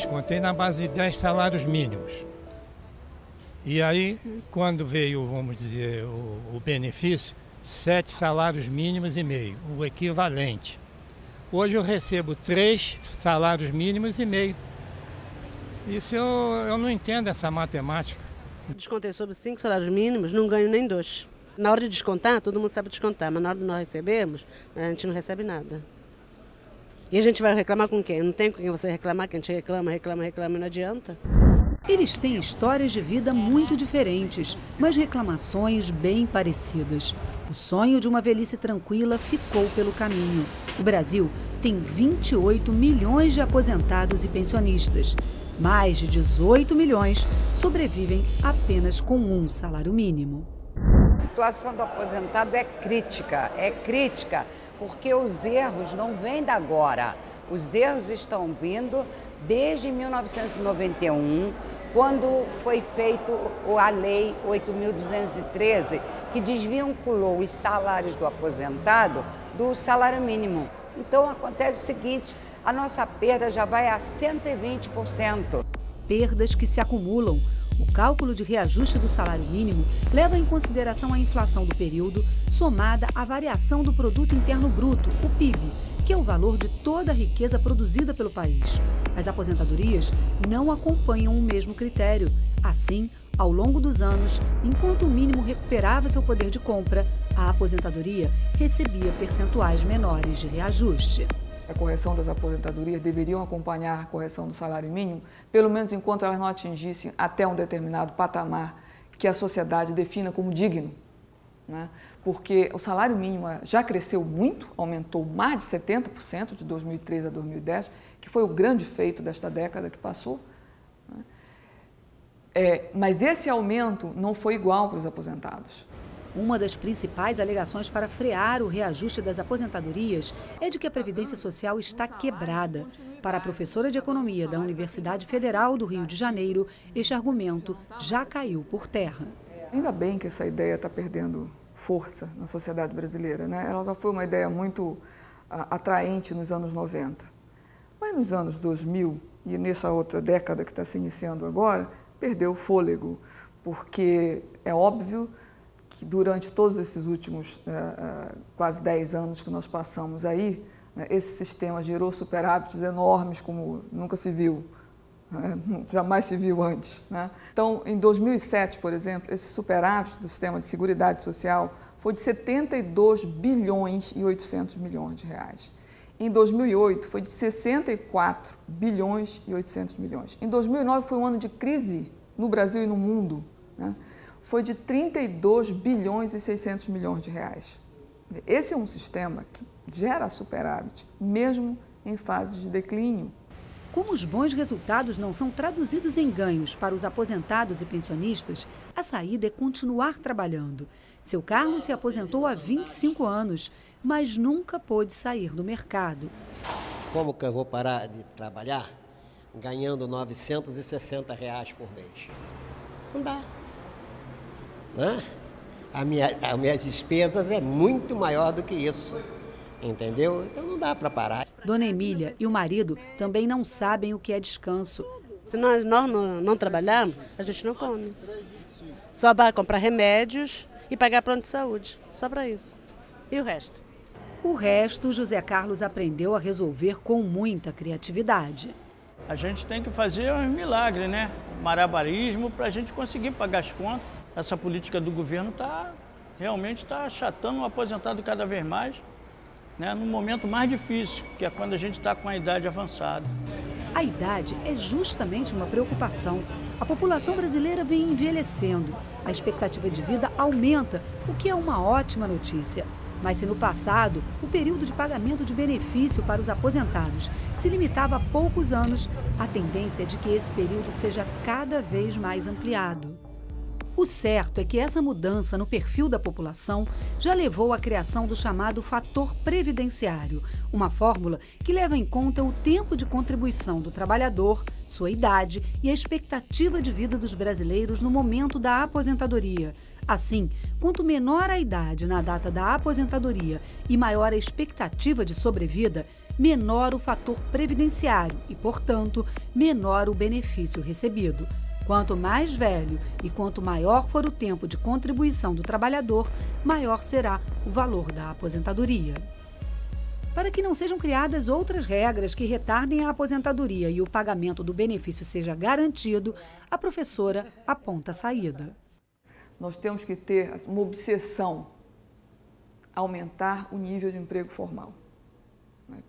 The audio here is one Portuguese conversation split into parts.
descontei na base de 10 salários mínimos. E aí, quando veio, vamos dizer, o benefício, 7 salários mínimos e meio, o equivalente. Hoje eu recebo 3 salários mínimos e meio. Isso eu não entendo essa matemática. Descontei sobre 5 salários mínimos, não ganho nem 2. Na hora de descontar, todo mundo sabe descontar, mas na hora de nós recebermos, a gente não recebe nada. E a gente vai reclamar com quem? Não tem com quem você reclamar, que a gente reclama e não adianta. Eles têm histórias de vida muito diferentes, mas reclamações bem parecidas. O sonho de uma velhice tranquila ficou pelo caminho. O Brasil tem 28 milhões de aposentados e pensionistas. Mais de 18 milhões sobrevivem apenas com um salário mínimo. A situação do aposentado é crítica porque os erros não vêm da agora. Os erros estão vindo desde 1991, quando foi feita a Lei 8.213, que desvinculou os salários do aposentado do salário mínimo. Então acontece o seguinte, a nossa perda já vai a 120%. Perdas que se acumulam. O cálculo de reajuste do salário mínimo leva em consideração a inflação do período, somada à variação do Produto Interno Bruto, o PIB, que é o valor de toda a riqueza produzida pelo país. As aposentadorias não acompanham o mesmo critério. Assim, ao longo dos anos, enquanto o mínimo recuperava seu poder de compra, a aposentadoria recebia percentuais menores de reajuste. A correção das aposentadorias deveriam acompanhar a correção do salário mínimo, pelo menos enquanto elas não atingissem até um determinado patamar que a sociedade defina como digno, né? Porque o salário mínimo já cresceu muito, aumentou mais de 70% de 2003 a 2010, que foi o grande feito desta década que passou, né? Mas esse aumento não foi igual para os aposentados. Uma das principais alegações para frear o reajuste das aposentadorias é de que a Previdência Social está quebrada. Para a professora de Economia da Universidade Federal do Rio de Janeiro, este argumento já caiu por terra. Ainda bem que essa ideia está perdendo força na sociedade brasileira, né? Ela já foi uma ideia muito atraente nos anos 90. Mas nos anos 2000 e nessa outra década que está se iniciando agora, perdeu o fôlego, porque é óbvio que durante todos esses últimos quase 10 anos que nós passamos aí, né, esse sistema gerou superávites enormes como nunca se viu, né, jamais se viu antes, né? Então, em 2007, por exemplo, esse superávit do sistema de seguridade social foi de 72 bilhões e 800 milhões de reais. Em 2008, foi de 64 bilhões e 800 milhões. Em 2009, foi um ano de crise no Brasil e no mundo, né? Foi de 32 bilhões e 600 milhões de reais. Esse é um sistema que gera superávit, mesmo em fase de declínio. Como os bons resultados não são traduzidos em ganhos para os aposentados e pensionistas, a saída é continuar trabalhando. Seu Carlos se aposentou há 25 anos, mas nunca pôde sair do mercado. Como que eu vou parar de trabalhar ganhando R$ 960 por mês? Não dá. Né? As minhas despesas é muito maior do que isso, entendeu? Então não dá para parar. Dona Emília e o marido também não sabem o que é descanso. Se nós não trabalharmos, a gente não come. Só vai comprar remédios e pagar plano de saúde, só para isso. E o resto? O resto, José Carlos aprendeu a resolver com muita criatividade. A gente tem que fazer um milagre, né? Malabarismo para a gente conseguir pagar as contas. Essa política do governo realmente está achatando o aposentado cada vez mais, né, no momento mais difícil, que é quando a gente está com a idade avançada. A idade é justamente uma preocupação. A população brasileira vem envelhecendo. A expectativa de vida aumenta, o que é uma ótima notícia. Mas se no passado o período de pagamento de benefício para os aposentados se limitava a poucos anos, a tendência é de que esse período seja cada vez mais ampliado. O certo é que essa mudança no perfil da população já levou à criação do chamado fator previdenciário, uma fórmula que leva em conta o tempo de contribuição do trabalhador, sua idade e a expectativa de vida dos brasileiros no momento da aposentadoria. Assim, quanto menor a idade na data da aposentadoria e maior a expectativa de sobrevida, menor o fator previdenciário e, portanto, menor o benefício recebido. Quanto mais velho e quanto maior for o tempo de contribuição do trabalhador, maior será o valor da aposentadoria. Para que não sejam criadas outras regras que retardem a aposentadoria e o pagamento do benefício seja garantido, a professora aponta a saída. Nós temos que ter uma obsessão, aumentar o nível de emprego formal,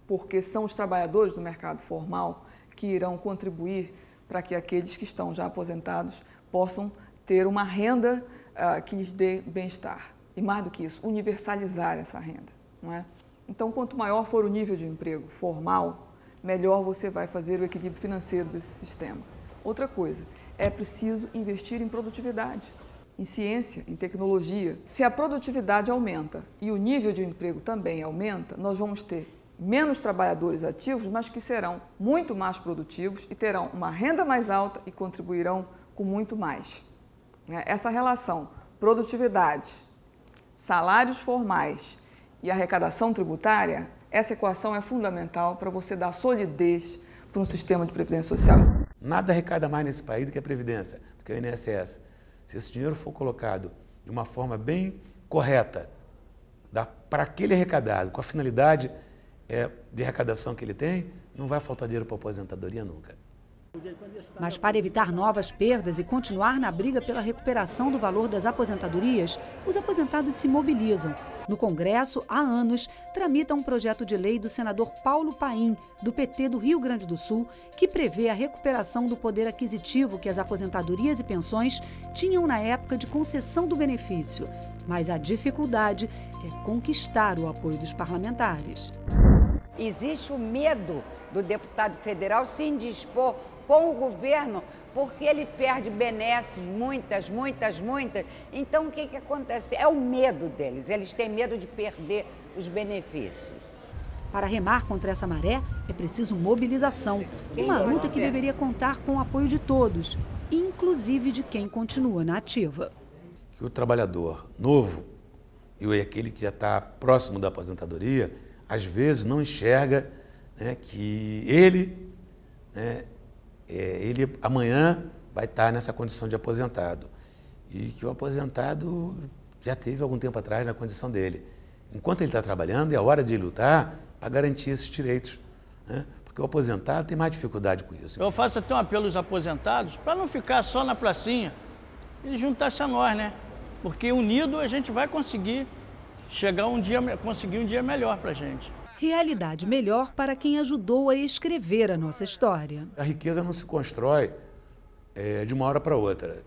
porque são os trabalhadores do mercado formal que irão contribuir para que aqueles que estão já aposentados possam ter uma renda que lhes dê bem-estar. E mais do que isso, universalizar essa renda, não é? Então, quanto maior for o nível de emprego formal, melhor você vai fazer o equilíbrio financeiro desse sistema. Outra coisa, é preciso investir em produtividade, em ciência, em tecnologia. Se a produtividade aumenta e o nível de emprego também aumenta, nós vamos ter menos trabalhadores ativos, mas que serão muito mais produtivos e terão uma renda mais alta e contribuirão com muito mais. Essa relação produtividade, salários formais e arrecadação tributária, essa equação é fundamental para você dar solidez para um sistema de previdência social. Nada arrecada mais nesse país do que a Previdência, do que o INSS. Se esse dinheiro for colocado de uma forma bem correta, para aquele arrecadado, com a finalidade de arrecadação que ele tem, não vai faltar dinheiro para a aposentadoria nunca. Mas para evitar novas perdas e continuar na briga pela recuperação do valor das aposentadorias, os aposentados se mobilizam. No Congresso, há anos, tramita um projeto de lei do senador Paulo Paim, do PT do Rio Grande do Sul, que prevê a recuperação do poder aquisitivo que as aposentadorias e pensões tinham na época de concessão do benefício. Mas a dificuldade é conquistar o apoio dos parlamentares. Existe o medo do deputado federal se indispor com o governo, porque ele perde benesses, muitas. Então, o que acontece? É o medo deles, eles têm medo de perder os benefícios. Para remar contra essa maré, é preciso mobilização, uma luta que deveria contar com o apoio de todos, inclusive de quem continua na ativa. Que o trabalhador novo e aquele que já está próximo da aposentadoria, às vezes não enxerga, né, que ele amanhã vai estar nessa condição de aposentado e que o aposentado já teve algum tempo atrás na condição dele. Enquanto ele está trabalhando, é a hora de lutar para garantir esses direitos, né? Porque o aposentado tem mais dificuldade com isso. Eu faço até um apelo aos aposentados para não ficar só na pracinha e juntar-se a nós, né? Porque unido a gente vai conseguir conseguir um dia melhor para a gente. Realidade melhor para quem ajudou a escrever a nossa história. A riqueza não se constrói de uma hora para outra.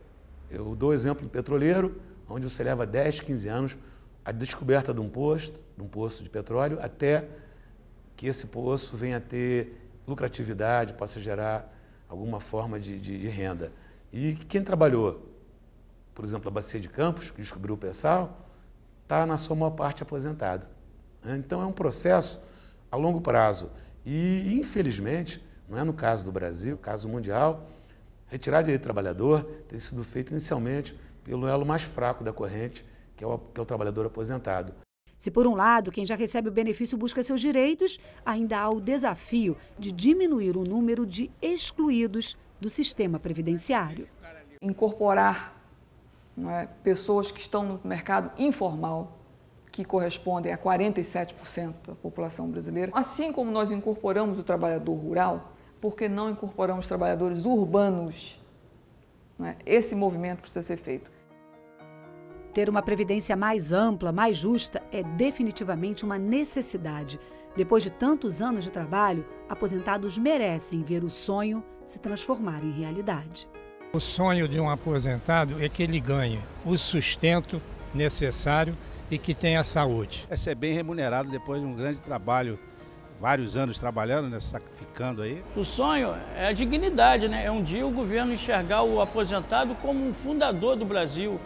Eu dou exemplo petroleiro, onde você leva 10, 15 anos a descoberta de um poço de petróleo, até que esse poço venha a ter lucratividade, possa gerar alguma forma de renda. E quem trabalhou, por exemplo, a Bacia de Campos, que descobriu o pré-sal, está na sua maior parte aposentado. Então é um processo a longo prazo e, infelizmente, não é no caso do Brasil, caso mundial, retirar direito do trabalhador tem sido feito inicialmente pelo elo mais fraco da corrente, que é o trabalhador aposentado. Se por um lado quem já recebe o benefício busca seus direitos, ainda há o desafio de diminuir o número de excluídos do sistema previdenciário. Incorporar, não é, pessoas que estão no mercado informal, que correspondem a 47% da população brasileira. Assim como nós incorporamos o trabalhador rural, por que não incorporamos trabalhadores urbanos? Não é? Esse movimento precisa ser feito. Ter uma previdência mais ampla, mais justa, é definitivamente uma necessidade. Depois de tantos anos de trabalho, aposentados merecem ver o sonho se transformar em realidade. O sonho de um aposentado é que ele ganhe o sustento necessário e que tenha saúde. É ser bem remunerado depois de um grande trabalho, vários anos trabalhando, né, sacrificando aí. O sonho é a dignidade, né? É um dia o governo enxergar o aposentado como um fundador do Brasil.